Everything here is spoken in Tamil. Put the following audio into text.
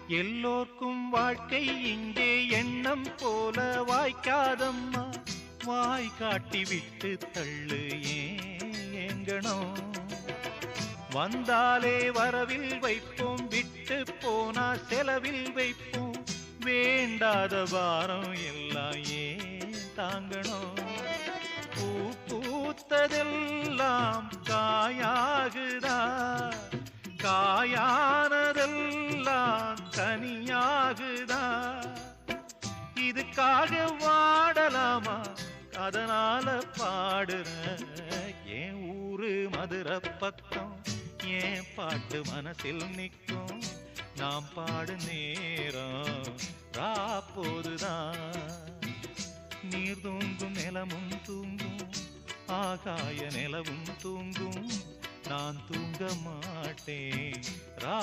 எல்லோர்க்கும் வாழ்க்கை இங்கே எண்ணம் போல வாய்க்காதம்மா. வாய் காட்டி விட்டு தள்ளு ஏங்கணும். வந்தாலே வரவில் வைப்போம், விட்டு போனா செலவில் வைப்போம். வேண்டாத பாரம் எல்லாம் ஏன் தாங்கணும். பூ பூத்ததெல்லாம் காயாகுதா, காயானதெல்லாம் கனியாகுதா. இதுக்காக வாடலாமா, அதனால பாடுற. என் ஊரு மதுரை பக்கம், என் பாட்டு மனசில் நிற்கும். நாம் பாடு நேரம் ராப்போதுதான். நீர் தூங்கும் நிலமும் தூங்கும், ஆகாய நிலவும் தூங்கும். நான் தூங்க மாட்டேன் ரா